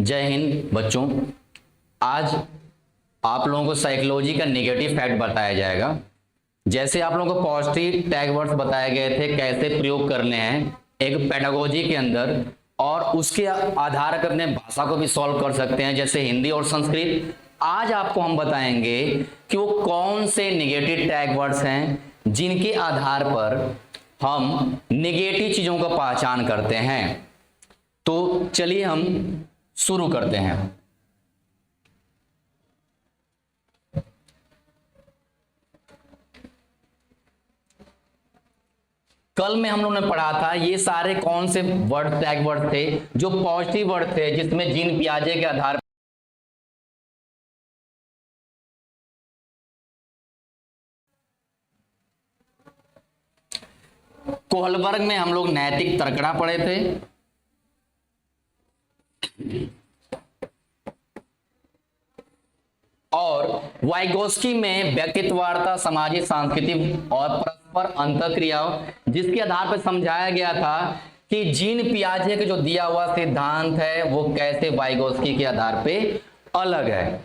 जय हिंद बच्चों। आज आप लोगों को साइकोलॉजी का नेगेटिव फैक्ट बताया जाएगा। जैसे आप लोगों को पॉजिटिव टैग वर्ड्स बताए गए थे कैसे प्रयोग करने हैं एक पेडागोजी के अंदर, और उसके आधार पर अपने भाषा को भी सॉल्व कर सकते हैं जैसे हिंदी और संस्कृत। आज आपको हम बताएंगे कि वो कौन से नेगेटिव टैग वर्ड्स हैं जिनके आधार पर हम नेगेटिव चीजों का पहचान करते हैं। तो चलिए हम शुरू करते हैं। कल में हम लोगों ने पढ़ा था ये सारे कौन से वर्ड टैग वर्ड थे जो पॉजिटिव वर्ड थे जिसमें जीन पियाजे के आधार कोहलबर्ग में हम लोग नैतिक तर्कड़ा पढ़े थे, और वाइगोस्की में व्यक्तित्ववार्ता, सामाजिक, सांस्कृतिक और परस्पर अंतःक्रियाओं, जिसके आधार पर समझाया गया था कि जीन पियाजे के जो दिया हुआ सिद्धांत है वो कैसे वाइगोस्की के आधार पे अलग है।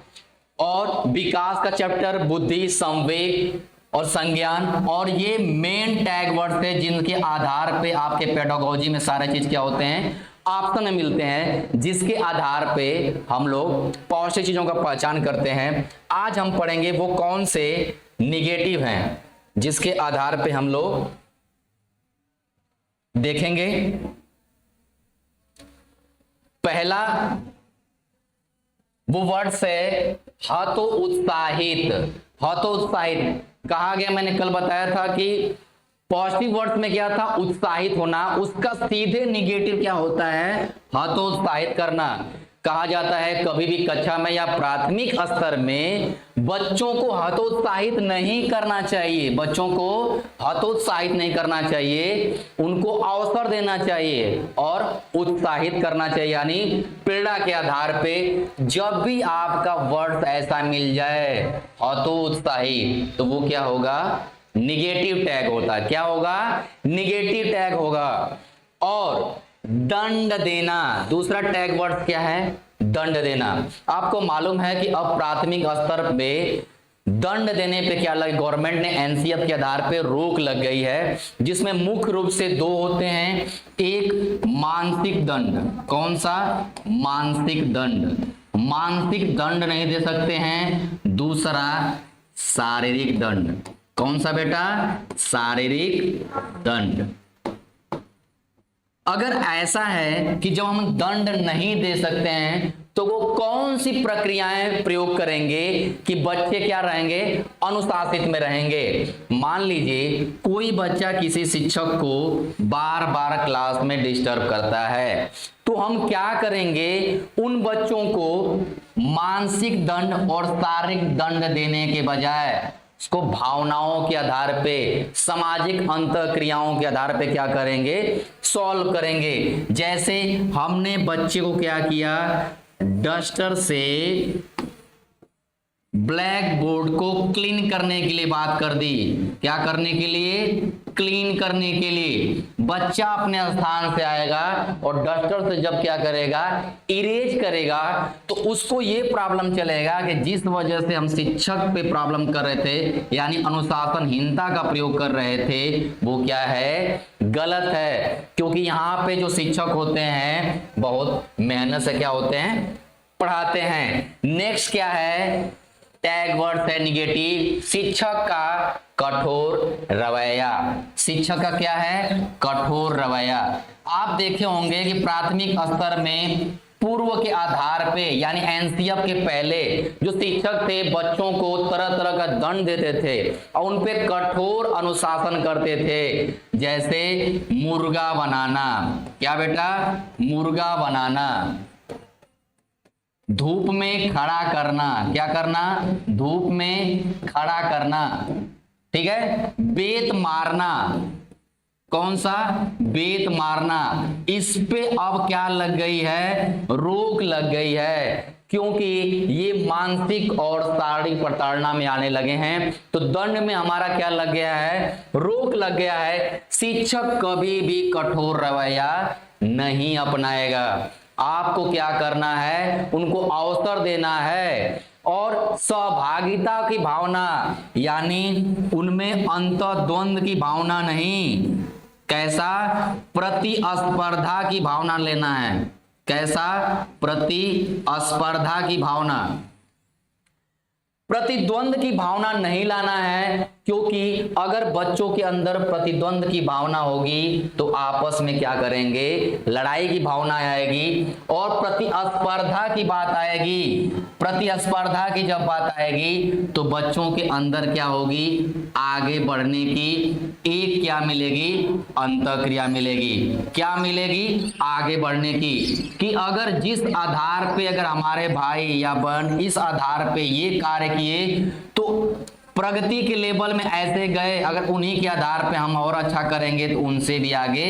और विकास का चैप्टर बुद्धि, संवेग और संज्ञान, और ये मेन टैग वर्ड थे जिनके आधार पे आपके पेडागोजी में सारे चीज क्या होते हैं, ऑप्शन में मिलते हैं, जिसके आधार पे हम लोग पॉजिटिव चीजों का पहचान करते हैं। आज हम पढ़ेंगे वो कौन से निगेटिव हैं जिसके आधार पे हम लोग देखेंगे। पहला वो वर्ड्स है हतोत्साहित। हतोत्साहित कहा गया, मैंने कल बताया था कि पॉजिटिव वर्ड्स में क्या था, उत्साहित होना, उसका सीधे निगेटिव क्या होता है, हतोत्साहित करना। कहा जाता है कभी भी कक्षा में या प्राथमिक स्तर में बच्चों को हतोत्साहित नहीं करना चाहिए। बच्चों को हतोत्साहित नहीं करना चाहिए, उनको अवसर देना चाहिए और उत्साहित करना चाहिए, यानी पीड़ा के आधार पे। जब भी आपका वर्ड ऐसा मिल जाए हतोत्साहित, तो वो क्या होगा, निगेटिव टैग होता है। क्या होगा, निगेटिव टैग होगा। और दंड देना, दूसरा टैग वर्ड क्या है, दंड देना। आपको मालूम है कि अब प्राथमिक स्तर पे दंड देने पे क्या लगे, गवर्नमेंट ने एनसीएफ के आधार पे रोक लग गई है, जिसमें मुख्य रूप से दो होते हैं। एक मानसिक दंड, कौन सा, मानसिक दंड, मानसिक दंड नहीं दे सकते हैं। दूसरा शारीरिक दंड, कौन सा बेटा, शारीरिक दंड। अगर ऐसा है कि जब हम दंड नहीं दे सकते हैं तो वो कौन सी प्रक्रियाएं प्रयोग करेंगे कि बच्चे क्या रहेंगे, अनुशासित में रहेंगे। मान लीजिए कोई बच्चा किसी शिक्षक को बार बार क्लास में डिस्टर्ब करता है, तो हम क्या करेंगे, उन बच्चों को मानसिक दंड और शारीरिक दंड देने के बजाय उसको भावनाओं के आधार पे, सामाजिक अंतःक्रियाओं के आधार पे क्या करेंगे, सॉल्व करेंगे। जैसे हमने बच्चे को क्या किया, डस्टर से ब्लैक बोर्ड को क्लीन करने के लिए बात कर दी। क्या करने के लिए, क्लीन करने के लिए। बच्चा अपने स्थान से आएगा और डस्टर से जब क्या करेगा, इरेज करेगा, तो उसको ये प्रॉब्लम चलेगा कि जिस वजह से हम शिक्षक पे प्रॉब्लम कर रहे थे, यानी अनुशासनहीनता का प्रयोग कर रहे थे, वो क्या है, गलत है। क्योंकि यहाँ पे जो शिक्षक होते हैं बहुत मेहनत से क्या होते हैं, पढ़ाते हैं। नेक्स्ट क्या है, टैग वर्ड है निगेटिव, शिक्षक का कठोर रवैया। शिक्षक का क्या है, कठोर रवैया। आप देखे होंगे कि प्राथमिक स्तर में पूर्व के आधार पे, यानी एनसीएफ के पहले जो शिक्षक थे बच्चों को तरह तरह का दंड देते थे और उन पे कठोर अनुशासन करते थे। जैसे मुर्गा बनाना, क्या बेटा, मुर्गा बनाना। धूप में खड़ा करना, क्या करना, धूप में खड़ा करना, ठीक है। बेत मारना, कौन सा, बेत मारना। इस पे अब क्या लग गई है, रोक लग गई है, क्योंकि ये मानसिक और शारीरिक प्रताड़ना में आने लगे हैं। तो दंड में हमारा क्या लग गया है, रोक लग गया है। शिक्षक कभी भी कठोर रवैया नहीं अपनाएगा। आपको क्या करना है, उनको अवसर देना है। और सहभागिता की भावना, यानी उनमें अंतर्द्वंद की भावना नहीं, कैसा, प्रतिस्पर्धा की भावना लेना है। कैसा, प्रतिस्पर्धा की भावना, प्रतिद्वंद की भावना नहीं लाना है, क्योंकि अगर बच्चों के अंदर प्रतिद्वंद की भावना होगी तो आपस में क्या करेंगे, लड़ाई की भावना आएगी। और प्रतिस्पर्धा की बात आएगी, प्रतिस्पर्धा की जब बात आएगी तो बच्चों के अंदर क्या होगी, आगे बढ़ने की एक क्या मिलेगी, अंतःक्रिया मिलेगी। क्या मिलेगी, आगे बढ़ने की। कि अगर जिस आधार पे अगर हमारे भाई या बहन इस आधार पे ये कार्य किए तो प्रगति के लेवल में ऐसे गए, अगर उन्हीं के आधार पे हम और अच्छा करेंगे तो उनसे भी आगे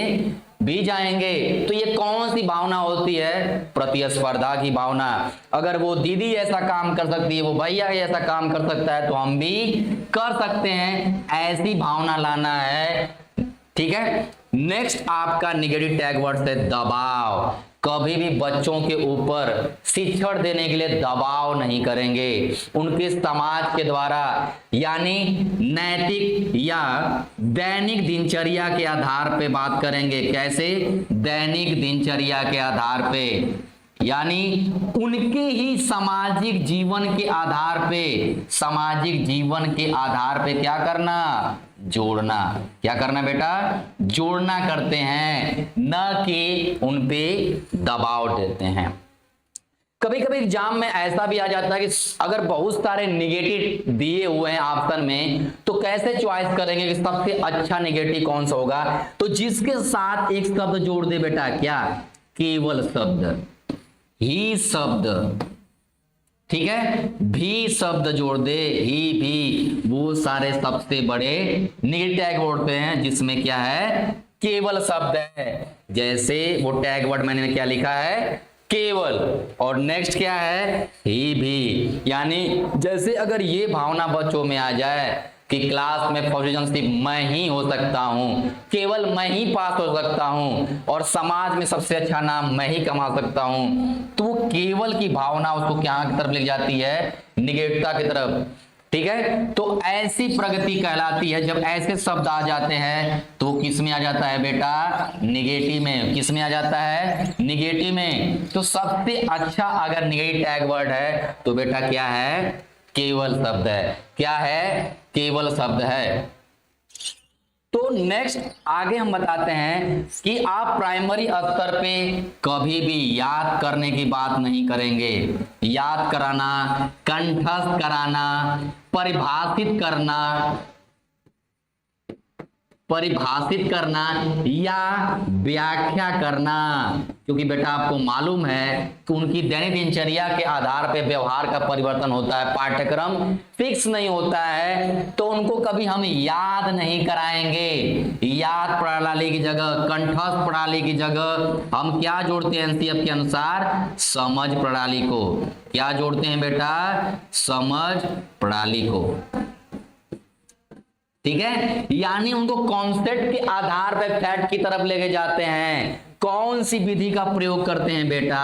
भी जाएंगे। तो ये कौन सी भावना होती है, प्रतिस्पर्धा की भावना। अगर वो दीदी ऐसा काम कर सकती है, वो भैया ऐसा काम कर सकता है, तो हम भी कर सकते हैं, ऐसी भावना लाना है। ठीक है। नेक्स्ट आपका निगेटिव टैग वर्ड है दबाव। कभी भी बच्चों के ऊपर शिक्षण देने के लिए दबाव नहीं करेंगे, उनके समाज के द्वारा, यानी नैतिक या दैनिक दिनचर्या के आधार पे बात करेंगे। कैसे, दैनिक दिनचर्या के आधार पे, यानी उनके ही सामाजिक जीवन के आधार पे, सामाजिक जीवन के आधार पे क्या करना, जोड़ना। क्या करना बेटा, जोड़ना करते हैं, न कि उन पे दबाव देते हैं। कभी कभी एग्जाम में ऐसा भी आ जाता है कि अगर बहुत सारे निगेटिव दिए हुए हैं ऑप्शन में, तो कैसे चॉइस करेंगे कि सबसे अच्छा निगेटिव कौन सा होगा। तो जिसके साथ एक शब्द जोड़ दे बेटा, क्या, केवल शब्द, ही शब्द, ठीक है, भी शब्द जोड़ दे, ही भी, वो सारे सबसे बड़े निगेटिव टैग वर्ड हैं जिसमें क्या है, केवल शब्द है। जैसे वो टैग वर्ड मैंने क्या लिखा है, केवल, और नेक्स्ट क्या है, ही भी। यानी जैसे अगर ये भावना बच्चों में आ जाए कि क्लास में पोजीशन सिर्फ मैं ही हो सकता हूं, केवल मैं ही पास हो सकता हूं, और समाज में सबसे अच्छा नाम मैं ही कमा सकता हूं, तो वो केवल की भावना उसको क्या की तरफ ले जाती है, निगेटिवता की तरफ। ठीक है। तो ऐसी प्रगति कहलाती है जब ऐसे शब्द आ जाते हैं, तो किस में आ जाता है बेटा, निगेटिव में। किस में आ जाता है, निगेटिव में। तो सबसे अच्छा अगर निगेटिव टैग वर्ड है तो बेटा क्या है, केवल शब्द है। क्या है, केवल शब्द है। तो नेक्स्ट आगे हम बताते हैं कि आप प्राइमरी स्तर पे कभी भी याद करने की बात नहीं करेंगे। याद कराना, कंठस्थ कराना, परिभाषित करना, परिभाषित करना या व्याख्या करना, क्योंकि बेटा आपको मालूम है कि उनकी दैनिक दिनचर्या के आधार पे व्यवहार का परिवर्तन होता है, पाठ्यक्रम फिक्स नहीं होता है, तो उनको कभी हम याद नहीं कराएंगे। याद प्रणाली की जगह, कंठस्थ प्रणाली की जगह हम क्या जोड़ते हैं, एनसीएफ के अनुसार समझ प्रणाली को। क्या जोड़ते हैं बेटा, समझ प्रणाली को। ठीक है। यानी उनको कॉन्सेप्ट के आधार पर फैक्ट की तरफ लेके जाते हैं। कौन सी विधि का प्रयोग करते हैं बेटा,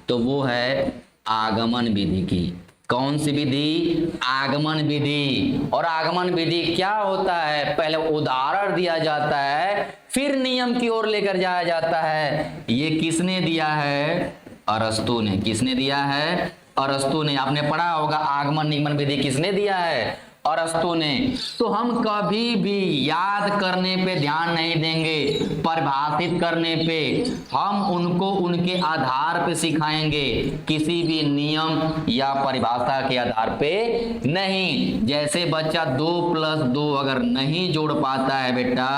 तो वो है आगमन विधि की। कौन सी विधि, आगमन विधि। और आगमन विधि क्या होता है, पहले उदाहरण दिया जाता है, फिर नियम की ओर लेकर जाया जाता है। ये किसने दिया है, अरस्तु ने। किसने दिया है, अरस्तु ने। आपने पढ़ा होगा आगमन निगमन विधि किसने दिया है, अरस्तु ने। तो हम कभी भी याद करने पे ध्यान नहीं देंगे, परिभाषित करने पे हम उनको उनके आधार पे सिखाएंगे, किसी भी नियम या परिभाषा के आधार पे नहीं। जैसे बच्चा 2+2 अगर नहीं जोड़ पाता है बेटा,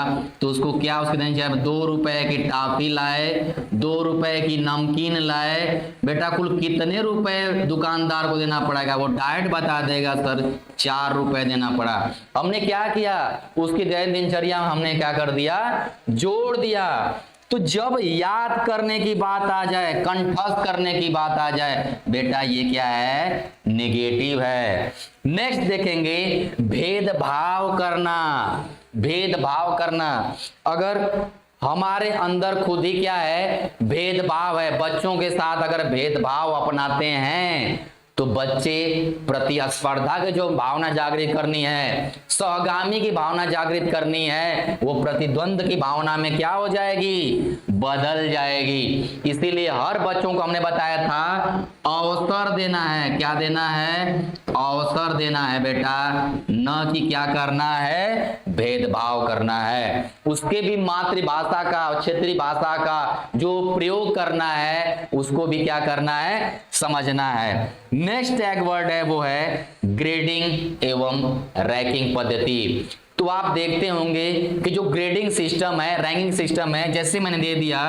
तो उसको क्या उसके देना चाहिए, 2 रुपए की टॉफी लाए, 2 रुपए की नमकीन लाए। बेटा कुल कितने रुपए दुकानदार को देना पड़ेगा, वो डायरेक्ट बता देगा, सर 4 रुपए देना पड़ा। हमने क्या किया, उसकी दैनिक दिनचर्या हमने क्या कर दिया, जोड़ दिया। तो जब याद करने की बात आ जाए, कंठस्थ करने की बात आ जाए, बेटा ये क्या है, नेगेटिव है। नेक्स्ट देखेंगे भेदभाव करना। भेदभाव करना, अगर हमारे अंदर खुद ही क्या है, भेदभाव है। बच्चों के साथ अगर भेदभाव अपनाते हैं तो बच्चे प्रतिस्पर्धा की जो भावना जागृत करनी है, सहगामी की भावना जागृत करनी है, वो प्रतिद्वंद की भावना में क्या हो जाएगी, बदल जाएगी। इसीलिए हर बच्चों को हमने बताया था अवसर देना है। क्या देना है, अवसर देना है बेटा, न कि क्या करना है, भेदभाव करना है। उसके भी मातृभाषा का, क्षेत्रीय भाषा का जो प्रयोग करना है उसको भी क्या करना है, समझना है। नेक्स्ट टैग वर्ड है वो है ग्रेडिंग एवं रैंकिंग पद्धति। तो आप देखते होंगे कि जो ग्रेडिंग सिस्टम है, रैंकिंग सिस्टम है, जैसे मैंने दे दिया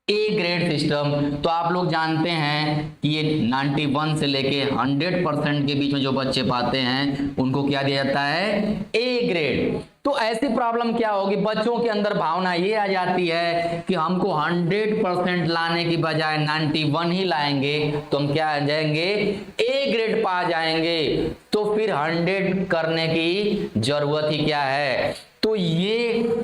ए ग्रेड सिस्टम, तो आप लोग जानते हैं कि ये 91 से लेके 100% के बीच में जो बच्चे पाते हैं उनको क्या दिया जाता है, ए ग्रेड। तो ऐसी प्रॉब्लम क्या होगी, बच्चों के अंदर भावना ये आ जाती है कि हमको 100% लाने की बजाय 91 ही लाएंगे तो हम क्या आ जाएंगे, ए ग्रेड पा जाएंगे, तो फिर 100 करने की जरूरत ही क्या है। तो ये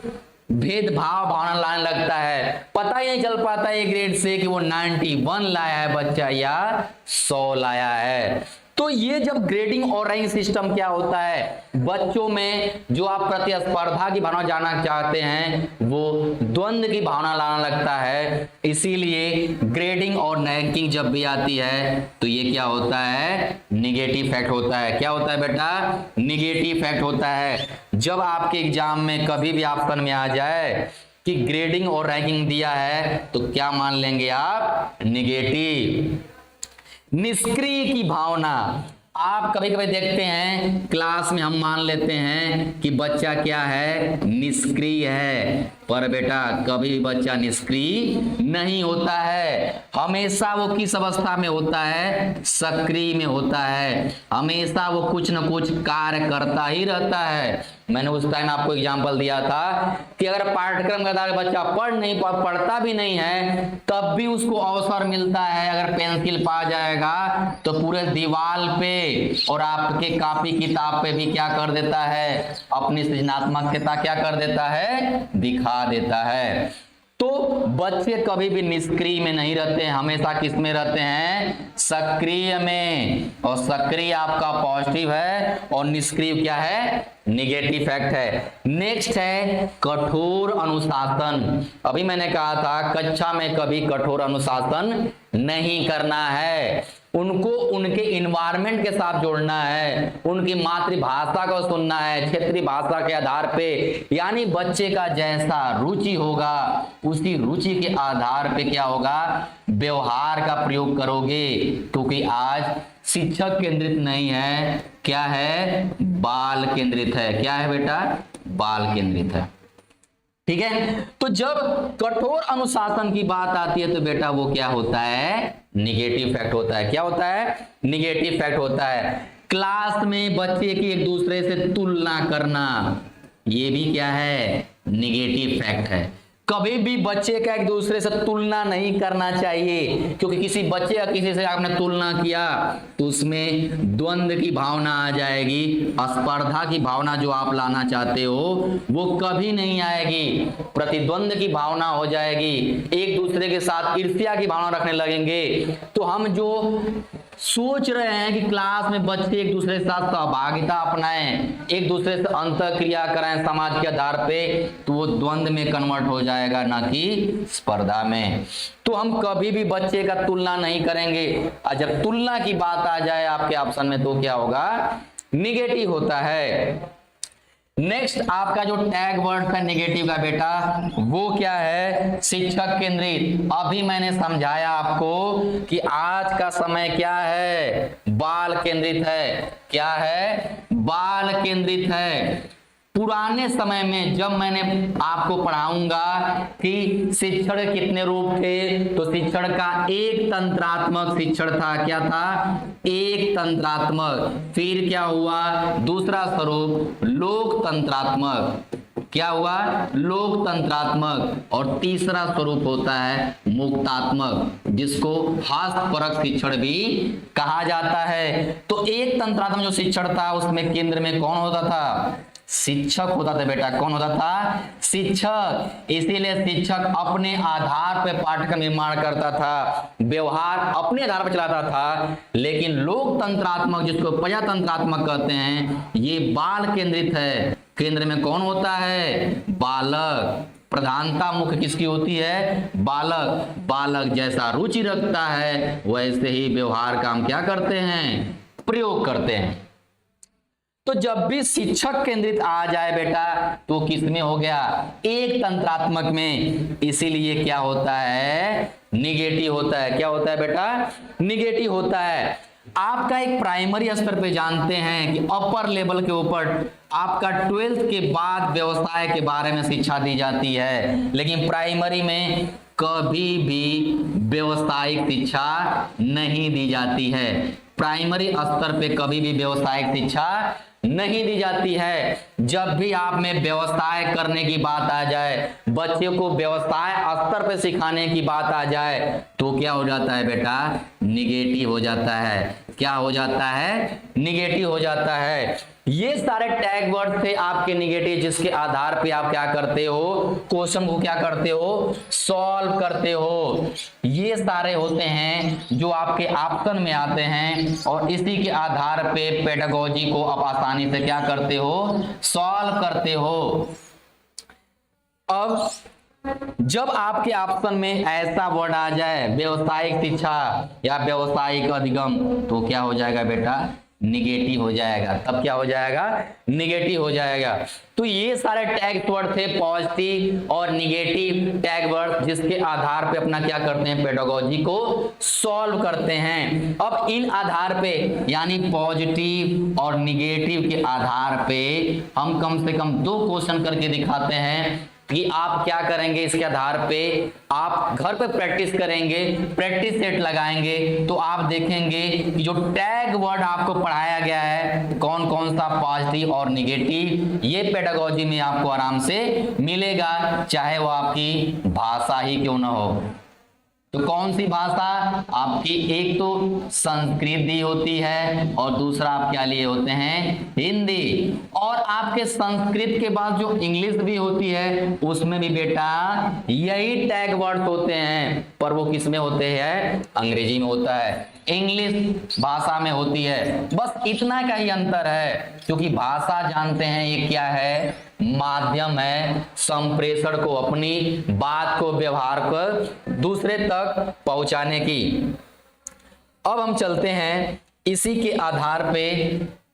भेदभाव भावना लाने लगता है, पता ही नहीं चल पाता है ग्रेड से कि वो 91 लाया है बच्चा या 100 लाया है। तो ये जब ग्रेडिंग और रैंकिंग सिस्टम क्या होता है, बच्चों में जो आप प्रतिस्पर्धा की भावना जानना चाहते हैं वो द्वंद्व की भावना लाना लगता है। इसीलिए ग्रेडिंग और रैंकिंग जब भी आती है तो ये क्या होता है, निगेटिव फैक्ट होता है। क्या होता है बेटा, निगेटिव फैक्ट होता है। जब आपके एग्जाम में कभी भी ऑप्शन में आ जाए कि ग्रेडिंग और रैंकिंग दिया है तो क्या मान लेंगे आप, निगेटिव। निष्क्रिय की भावना, आप कभी कभी देखते हैं क्लास में हम मान लेते हैं कि बच्चा क्या है, निष्क्रिय है, पर बेटा कभी भी बच्चा निष्क्रिय नहीं होता है। हमेशा वो किस अवस्था में होता है, सक्रिय में होता है। हमेशा वो कुछ न कुछ कार्य करता ही रहता है। मैंने उस टाइम आपको एग्जांपल दिया था कि अगर पाठ्यक्रम के आधार बच्चा पढ़ता भी नहीं है तब भी उसको अवसर मिलता है, अगर पेंसिल पा जाएगा तो पूरे दीवार पे और आपके कॉपी किताब पे भी क्या कर देता है, अपनी सृजनात्मकता क्या कर देता है, दिखा देता है। तो बच्चे कभी भी निष्क्रिय में नहीं रहते हैं, हमेशा किस में रहते हैं, सक्रिय में। और सक्रिय आपका पॉजिटिव है और निष्क्रिय क्या है, निगेटिव फैक्ट है। नेक्स्ट है कठोर अनुशासन। अभी मैंने कहा था कक्षा में कभी कठोर अनुशासन नहीं करना है, उनको उनके इन्वायरमेंट के साथ जोड़ना है, उनकी मातृभाषा को सुनना है क्षेत्रीय भाषा के आधार पे। यानी बच्चे का जैसा रुचि होगा उसी रुचि के आधार पे क्या होगा, व्यवहार का प्रयोग करोगे। क्योंकि आज शिक्षक केंद्रित नहीं है, क्या है, बाल केंद्रित है। क्या है बेटा, बाल केंद्रित है। ठीक है, तो जब कठोर अनुशासन की बात आती है तो बेटा वो क्या होता है, निगेटिव फैक्ट होता है। क्या होता है, निगेटिव फैक्ट होता है। क्लास में बच्चे की एक दूसरे से तुलना करना, ये भी क्या है, निगेटिव फैक्ट है। कभी भी बच्चे का एक दूसरे से तुलना नहीं करना चाहिए, क्योंकि किसी बच्चे या किसी से आपने तुलना किया तो उसमें द्वंद्व की भावना आ जाएगी, स्पर्धा की भावना जो आप लाना चाहते हो वो कभी नहीं आएगी, प्रतिद्वंद की भावना हो जाएगी, एक दूसरे के साथ ईर्ष्या की भावना रखने लगेंगे। तो हम जो सोच रहे हैं कि क्लास में बच्चे एक दूसरे के साथ सहभागिता अपनाएं, एक दूसरे से अंतःक्रिया कराएं समाज के आधार पे, तो वो द्वंद्व में कन्वर्ट हो जाएगा, ना कि स्पर्धा में। तो हम कभी भी बच्चे का तुलना नहीं करेंगे। और जब तुलना की बात आ जाए आपके ऑप्शन में तो क्या होगा, निगेटिव होता है। नेक्स्ट आपका जो टैग वर्ड था नेगेटिव का बेटा, वो क्या है, शिक्षक केंद्रित। अभी मैंने समझाया आपको कि आज का समय क्या है, बाल केंद्रित है। क्या है, बाल केंद्रित है। पुराने समय में जब मैंने आपको पढ़ाऊंगा कि शिक्षण कितने रूप थे, तो शिक्षण का एक तंत्रात्मक शिक्षण था। क्या था, एक तंत्रात्मक। फिर क्या हुआ, दूसरा स्वरूप लोकतंत्रात्मक। क्या हुआ, लोकतंत्रात्मक। और तीसरा स्वरूप होता है मुक्तात्मक, जिसको हास्यपरक शिक्षण भी कहा जाता है। तो एक तंत्रात्मक जो शिक्षण था उसमें केंद्र में कौन होता था, शिक्षक होता था बेटा। कौन होता था? शिक्षक। इसीलिए शिक्षक अपने आधार पर पाठ्यक्रम निर्माण करता था, व्यवहार अपने आधार पर चलाता था। लेकिन लोकतंत्रात्मक, जिसको प्रजातंत्रात्मक कहते हैं, ये बाल केंद्रित है। केंद्र में कौन होता है? बालक। प्रधानता मुख्य किसकी होती है? बालक। बालक जैसा रुचि रखता है वैसे ही व्यवहार का हम क्या करते हैं? प्रयोग करते हैं। तो जब भी शिक्षक केंद्रित आ जाए बेटा तो किसमें हो गया? एक तंत्रात्मक में। इसीलिए क्या होता है? निगेटिव होता है। क्या होता है बेटा? निगेटिव होता है। आपका एक प्राइमरी स्तर पे जानते हैं कि अपर लेवल के ऊपर आपका 12th के बाद व्यवसाय के बारे में शिक्षा दी जाती है, लेकिन प्राइमरी में कभी भी व्यवसायिक शिक्षा नहीं दी जाती है। प्राइमरी स्तर पे कभी भी व्यवसायिक शिक्षा नहीं दी जाती है। जब भी आप में व्यवसाय करने की बात आ जाए, बच्चे को व्यवसाय स्तर पे सिखाने की बात आ जाए, तो क्या हो जाता है बेटा? निगेटिव हो जाता है। क्या हो जाता है? निगेटिव हो जाता है। ये सारे टैग वर्ड थे आपके निगेटिव, जिसके आधार पे आप क्या करते हो? क्वेश्चन को क्या करते हो? सॉल्व करते हो। ये सारे होते हैं जो आपके ऑप्शन में आते हैं, और इसी के आधार पे पेडागोजी को आप आसानी से क्या करते हो? सॉल्व करते हो। अब जब आपके ऑप्शन में ऐसा वर्ड आ जाए व्यवसायिक शिक्षा या व्यवसायिक अधिगम, तो क्या हो जाएगा बेटा? निगेटिव हो जाएगा। तब क्या हो जाएगा? निगेटिव हो जाएगा। तो ये सारे टैग वर्ड थे, पॉजिटिव और निगेटिव टैग वर्ड, जिसके आधार पे अपना क्या करते हैं? पेडागोजी को सॉल्व करते हैं। अब इन आधार पे, यानी पॉजिटिव और निगेटिव के आधार पे हम कम से कम 2 क्वेश्चन करके दिखाते हैं कि आप क्या करेंगे। इसके आधार पे आप घर पे प्रैक्टिस करेंगे, प्रैक्टिस सेट लगाएंगे, तो आप देखेंगे कि जो टैग वर्ड आपको पढ़ाया गया है, कौन कौन सा पॉजिटिव और निगेटिव, ये पेडागोजी में आपको आराम से मिलेगा, चाहे वो आपकी भाषा ही क्यों ना हो। तो कौन सी भाषा आपकी? एक तो संस्कृत दी होती है और दूसरा आप क्या लिए होते हैं? हिंदी। और आपके संस्कृत के बाद जो इंग्लिश भी होती है उसमें भी बेटा यही टैग वर्ड होते हैं, पर वो किस में होते हैं? अंग्रेजी में होता है, इंग्लिश भाषा में होती है। बस इतना का ही अंतर है, क्योंकि भाषा जानते हैं ये क्या है? माध्यम है संप्रेषण को, अपनी बात को, व्यवहार को दूसरे तक पहुंचाने की। अब हम चलते हैं, इसी के आधार पे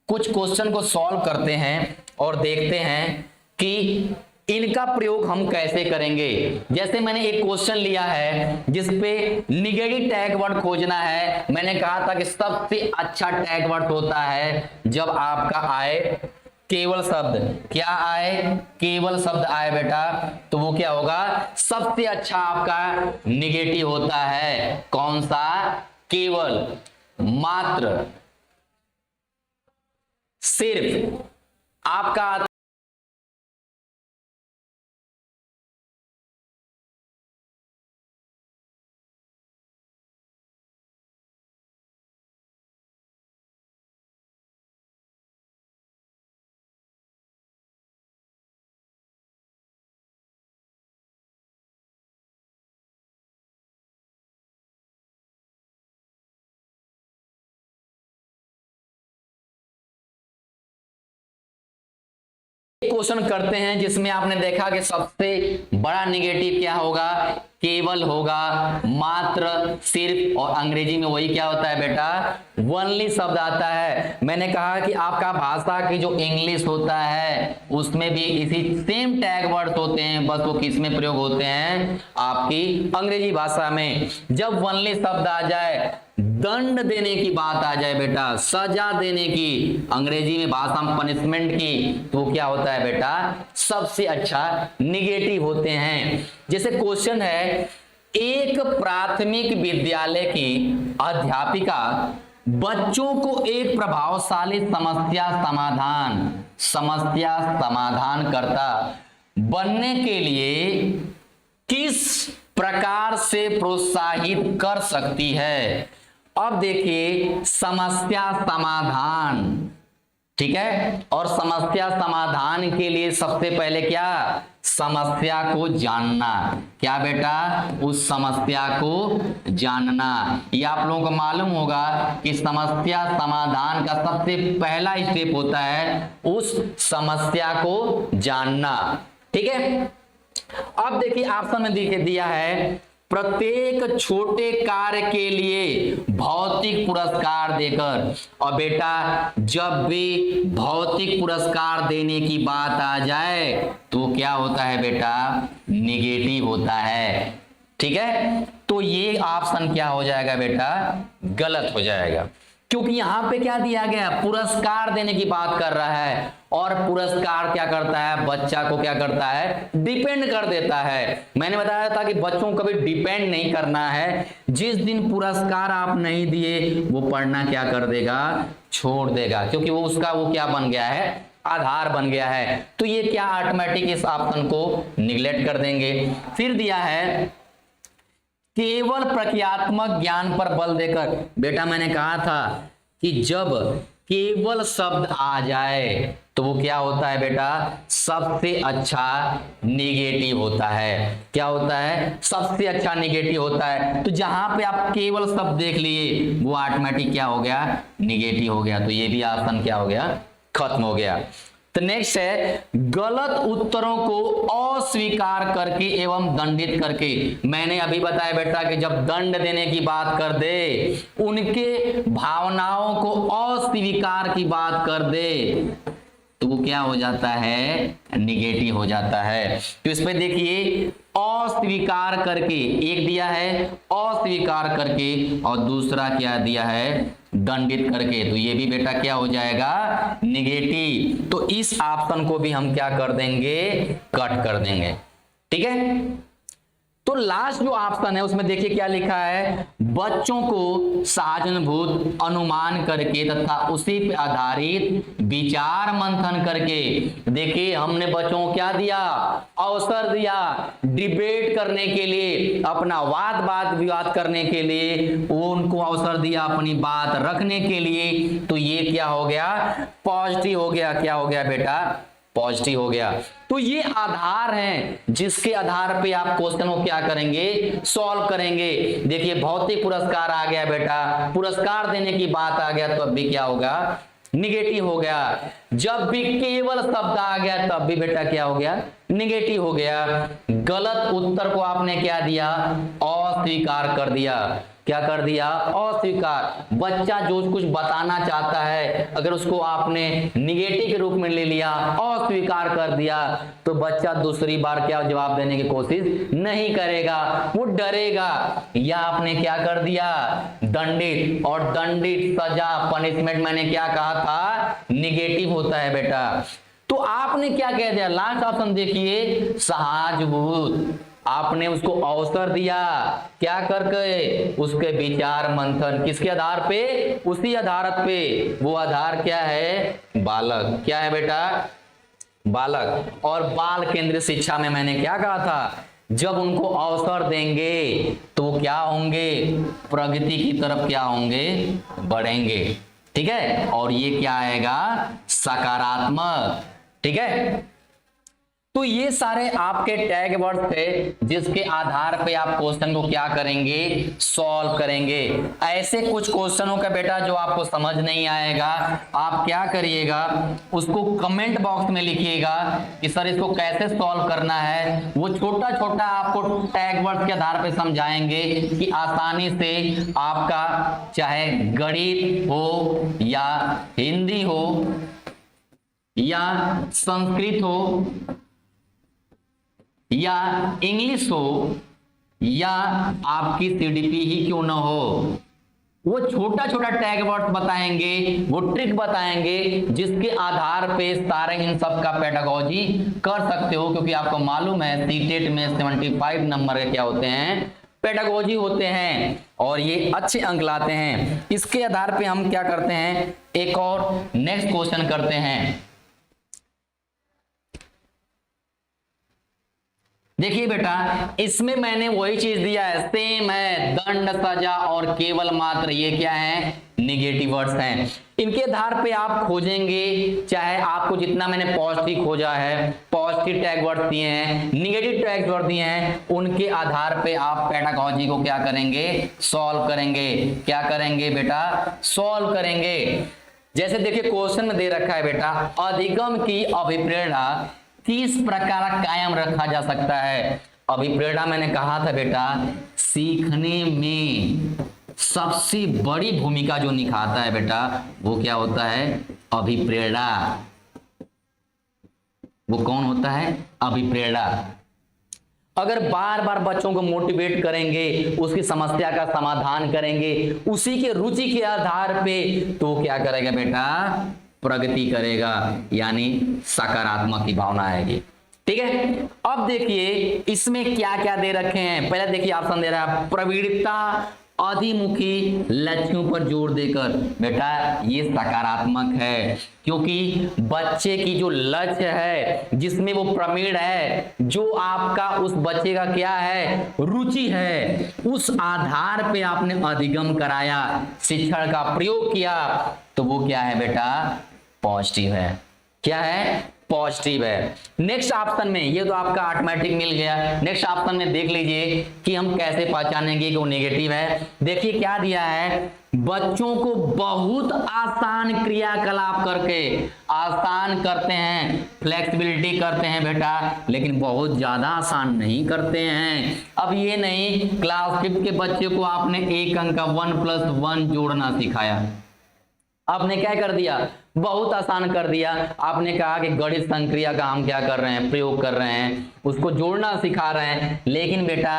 कुछ क्वेश्चन को सॉल्व करते हैं और देखते हैं कि इनका प्रयोग हम कैसे करेंगे। जैसे मैंने एक क्वेश्चन लिया है जिसपे निगेटिव टैग वर्ड खोजना है। मैंने कहा था कि सबसे अच्छा टैग वर्ड होता है जब आपका आए केवल शब्द। क्या आए? केवल शब्द आए बेटा, तो वो क्या होगा? सबसे अच्छा आपका निगेटिव होता है। कौन सा? केवल, मात्र, सिर्फ। आपका क्वेश्चन करते हैं जिसमें आपने देखा कि सबसे बड़ा निगेटिव क्या होगा? केवल होगा, मात्र, सिर्फ, और अंग्रेजी में वही क्या होता है बेटा? वनली शब्द आता है। मैंने कहा कि आपका भाषा की जो इंग्लिश होता है उसमें भी इसी सेम टैग वर्ड्स होते हैं, बस वो किस में प्रयोग होते हैं? आपकी अंग्रेजी भाषा में। जब वनली शब्द आ जाए, दंड देने की बात आ जाए बेटा, सजा देने की, अंग्रेजी में भाषा में पनिशमेंट की, तो क्या होता है बेटा? सबसे अच्छा निगेटिव होते हैं। जैसे क्वेश्चन है, एक प्राथमिक विद्यालय की अध्यापिका बच्चों को एक प्रभावशाली समस्या समाधानकर्ता बनने के लिए किस प्रकार से प्रोत्साहित कर सकती है? अब देखिए, समस्या समाधान ठीक है। और समस्या समाधान के लिए सबसे पहले क्या, समस्या को जानना। क्या बेटा, उस समस्या को जानना। ये आप लोगों को मालूम होगा कि समस्या समाधान का सबसे पहला स्टेप होता है उस समस्या को जानना। ठीक है। अब देखिए ऑप्शन में दिया है प्रत्येक छोटे कार्य के लिए भौतिक पुरस्कार देकर। और बेटा जब भी भौतिक पुरस्कार देने की बात आ जाए तो क्या होता है बेटा, निगेटिव होता है। ठीक है। तो ये ऑप्शन क्या हो जाएगा बेटा, गलत हो जाएगा, क्योंकि यहां पे क्या दिया गया, पुरस्कार देने की बात कर रहा है। और पुरस्कार क्या करता है, बच्चा को क्या करता है, डिपेंड कर देता है। मैंने बताया था कि बच्चों को कभी डिपेंड नहीं करना है। जिस दिन पुरस्कार आप नहीं दिए वो पढ़ना क्या कर देगा, छोड़ देगा, क्योंकि वो उसका वो क्या बन गया है, आधार बन गया है। तो ये क्या ऑटोमेटिक इस ऑप्शन को निगलेक्ट कर देंगे। फिर दिया है केवल प्रक्रियात्मक ज्ञान पर बल देकर। बेटा मैंने कहा था कि जब केवल शब्द आ जाए तो वो क्या होता है बेटा, सबसे अच्छा निगेटिव होता है। क्या होता है, सबसे अच्छा निगेटिव होता है। तो जहां पे आप केवल शब्द देख लिए वो ऑटोमेटिक क्या हो गया, निगेटिव हो गया। तो ये भी ऑप्शन क्या हो गया, खत्म हो गया। तो नेक्स्ट है गलत उत्तरों को अस्वीकार करके एवं दंडित करके। मैंने अभी बताया बेटा कि जब दंड देने की बात कर दे, उनके भावनाओं को अस्वीकार की बात कर दे तो वो क्या हो जाता है, निगेटिव हो जाता है। तो इस पे देखिए अस्वीकार करके एक दिया है, अस्वीकार करके, और दूसरा क्या दिया है, दंडित करके। तो ये भी बेटा क्या हो जाएगा, निगेटिव। तो इस ऑप्शन को भी हम क्या कर देंगे, कट कर देंगे। ठीक है। तो लास्ट जो ऑप्शन है उसमें देखिए क्या लिखा है, बच्चों को सहानुभूत अनुमान करके तथा उसी पे आधारित विचार मंथन करके। देखिए हमने बच्चों को क्या दिया, अवसर दिया डिबेट करने के लिए, अपना वाद विवाद करने के लिए, वो उनको अवसर दिया अपनी बात रखने के लिए। तो ये क्या हो गया, पॉजिटिव हो गया। क्या हो गया बेटा, पॉजिटिव हो गया। तो ये आधार हैं जिसके आधार पे आप क्वेश्चन को क्या करेंगे, सॉल्व करेंगे। देखिए भौतिक पुरस्कार आ गया बेटा, पुरस्कार देने की बात आ गया तो अब भी क्या होगा, निगेटिव हो गया। जब भी केवल शब्द आ गया तब भी बेटा क्या हो गया, निगेटिव हो गया। गलत उत्तर को आपने क्या दिया, अस्वीकार कर दिया। क्या कर दिया, अस्वीकार। बच्चा जो कुछ बताना चाहता है अगर उसको आपने निगेटिव के रूप में ले लिया, अस्वीकार कर दिया, तो बच्चा दूसरी बार क्या जवाब देने की कोशिश नहीं करेगा, वो डरेगा। या आपने क्या कर दिया, दंडित। और दंडित सजा, पनिशमेंट मैंने क्या कहा था, निगेटिव होता है बेटा। तो आपने क्या कह दिया, लास्ट ऑप्शन देखिए, सहानुभूत। आपने उसको अवसर दिया, क्या करके, उसके विचार मंथन, किसके आधार पे, उसी आधार पे। वो आधार क्या है, बालक। क्या है बेटा, बालक। और बाल केंद्रित शिक्षा में मैंने क्या कहा था, जब उनको अवसर देंगे तो वो क्या होंगे, प्रगति की तरफ क्या होंगे, बढ़ेंगे। ठीक है। और ये क्या आएगा, सकारात्मक। ठीक है। तो ये सारे आपके टैग वर्ड थे जिसके आधार पे आप क्वेश्चन को क्या करेंगे, सॉल्व करेंगे। ऐसे कुछ क्वेश्चनों का बेटा जो आपको समझ नहीं आएगा, आप क्या करिएगा, उसको कमेंट बॉक्स में लिखिएगा कि सर इसको कैसे सॉल्व करना है। वो छोटा छोटा आपको टैग वर्ड के आधार पे समझाएंगे कि आसानी से आपका चाहे गणित हो या हिंदी हो या संस्कृत हो या इंग्लिश हो या आपकी सीडीपी ही क्यों ना हो, वो छोटा छोटा टैग वर्ड बताएंगे, वो ट्रिक बताएंगे जिसके आधार पे सारे इन सब का पेडागोजी कर सकते हो। क्योंकि आपको मालूम है सीटेट में 75 नंबर के क्या होते हैं, पेडागोजी होते हैं, और ये अच्छे अंक लाते हैं। इसके आधार पे हम क्या करते हैं, एक और नेक्स्ट क्वेश्चन करते हैं। देखिए बेटा, इसमें मैंने वही चीज दिया है, सेम है, दंड, सजा और केवल मात्र, ये क्या है, निगेटिव वर्ड्स हैं। इनके आधार पे आप खोजेंगे, चाहे आपको जितना मैंने पॉजिटिव खोजा है, पॉजिटिव टैग वर्ड दिए हैं, निगेटिव टैग वर्ड दिए हैं, उनके आधार पे आप पेडागोजी को क्या करेंगे, सॉल्व करेंगे। क्या करेंगे बेटा, सॉल्व करेंगे। जैसे देखिए क्वेश्चन में दे रखा है बेटा, अधिगम की अभिप्रेरणा किस प्रकार कायम रखा जा सकता है। अभिप्रेरणा मैंने कहा था बेटा, सीखने में सबसे बड़ी भूमिका जो निभाता है बेटा, वो क्या होता है, अभिप्रेरणा। वो कौन होता है, अभिप्रेरणा। अगर बार बार बच्चों को मोटिवेट करेंगे, उसकी समस्या का समाधान करेंगे, उसी के रुचि के आधार पे, तो क्या करेगा बेटा, प्रगति करेगा, यानी सकारात्मक की भावना आएगी। ठीक है, अब देखिए इसमें क्या क्या दे रखे हैं। पहले देखिए ऑप्शन दे रहा है, प्रवृत्ता अधिमुखी लक्ष्यों पर जोर देकर। बेटा ये सकारात्मक है, क्योंकि बच्चे की जो लक्ष्य है, जिसमें वो प्रवीण है, जो आपका उस बच्चे का क्या है, रुचि है, उस आधार पे आपने अधिगम कराया, शिक्षण का प्रयोग किया, तो वो क्या है बेटा, पॉजिटिव है। क्या है, पॉजिटिव है। नेक्स्ट ऑप्शन में, ये तो आपका ऑटोमेटिक मिल गया। नेक्स्ट ऑप्शन में देख लीजिए कि हम कैसे पहचानेंगे कि वो नेगेटिव है। देखिए क्या दिया है, बच्चों को बहुत आसान क्रियाकलाप करके, आसान करते हैं, फ्लेक्सिबिलिटी करते हैं बेटा, लेकिन बहुत ज्यादा आसान नहीं करते हैं। अब ये नहीं, क्लास 5 के बच्चे को आपने एक अंक का 1+1 जोड़ना सिखाया, आपने क्या कर दिया, बहुत आसान कर दिया। आपने कहा कि गणित संक्रिया का हम क्या कर रहे हैं, प्रयोग कर रहे हैं, उसको जोड़ना सिखा रहे हैं। लेकिन बेटा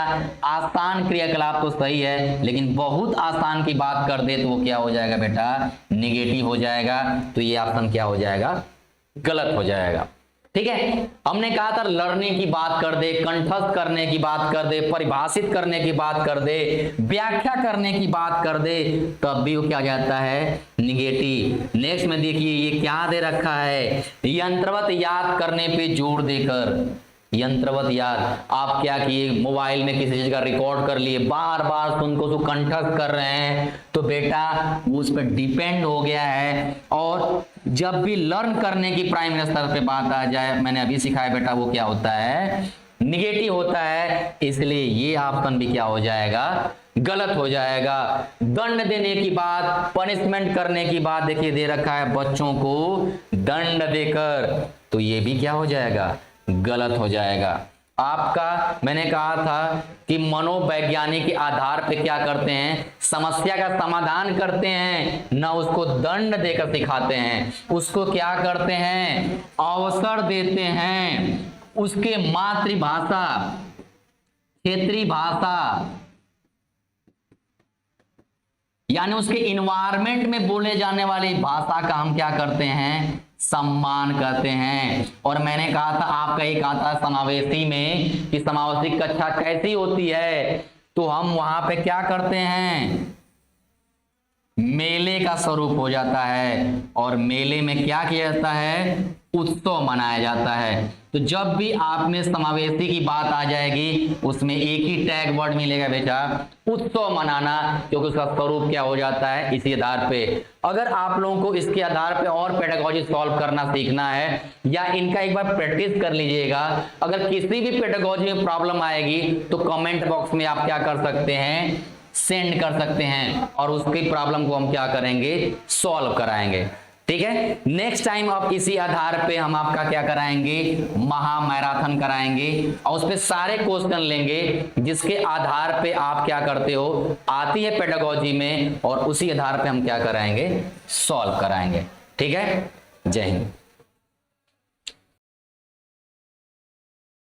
आसान क्रियाकलाप तो सही है, लेकिन बहुत आसान की बात कर दे तो वो क्या हो जाएगा बेटा, निगेटिव हो जाएगा। तो ये ऑप्शन क्या हो जाएगा, गलत हो जाएगा। ठीक है, हमने कहा था लर्निंग की बात कर दे, कंठस्थ करने की बात कर दे, परिभाषित करने की बात कर दे, व्याख्या करने की बात कर दे, तब भी वो क्या जाता है, निगेटिव। नेक्स्ट में देखिए ये क्या दे रखा है, यंत्रवत याद करने पे जोर देकर। यंत्रवत याद, आप क्या किए, मोबाइल में किसी चीज का रिकॉर्ड कर लिए, बार बार उनको तो कंठस्थ कर रहे हैं, तो बेटा वो उस पर डिपेंड हो गया है। और जब भी लर्न करने की प्राइमरी स्तर पे बात आ जाए, मैंने अभी सिखाया बेटा, वो क्या होता है, निगेटिव होता है। इसलिए ये ऑप्शन भी क्या हो जाएगा, गलत हो जाएगा। दंड देने की बात, पनिशमेंट करने की बात देखिए दे रखा है, बच्चों को दंड देकर, तो ये भी क्या हो जाएगा, गलत हो जाएगा। आपका मैंने कहा था कि मनोवैज्ञानिक के आधार पे क्या करते हैं, समस्या का समाधान करते हैं, ना उसको दंड देकर सिखाते हैं। उसको क्या करते हैं, अवसर देते हैं, उसके मातृभाषा, क्षेत्रीय भाषा, यानी उसके इन्वायरमेंट में बोले जाने वाली भाषा का हम क्या करते हैं, सम्मान करते हैं। और मैंने कहा था, आपका एक आता है समावेशी में कि समावेशी कक्षा कैसी होती है, तो हम वहां पे क्या करते हैं, मेले का स्वरूप हो जाता है। और मेले में क्या किया जाता है, उत्सव मनाया जाता है। तो जब भी आप में समावेशी की बात आ जाएगी, उसमें एक ही टैग वर्ड मिलेगा बेटा, उत्सव मनाना, क्योंकि उसका स्वरूप क्या हो जाता है, इसी आधार पे। अगर आप लोगों को इसके आधार पे और पेडागोजी सॉल्व करना सीखना है, या इनका एक बार प्रैक्टिस कर लीजिएगा। अगर किसी भी पेडागोजी में प्रॉब्लम आएगी तो कमेंट बॉक्स में आप क्या कर सकते हैं, सेंड कर सकते हैं, और उसकी प्रॉब्लम को हम क्या करेंगे, सॉल्व कराएंगे। ठीक है, नेक्स्ट टाइम अब इसी आधार पे हम आपका क्या कराएंगे, महामैराथन कराएंगे, और उस पे सारे क्वेश्चन लेंगे जिसके आधार पे आप क्या करते हो, आती है पेडागोजी में, और उसी आधार पे हम क्या कराएंगे, सॉल्व कराएंगे। ठीक है, जय हिंद।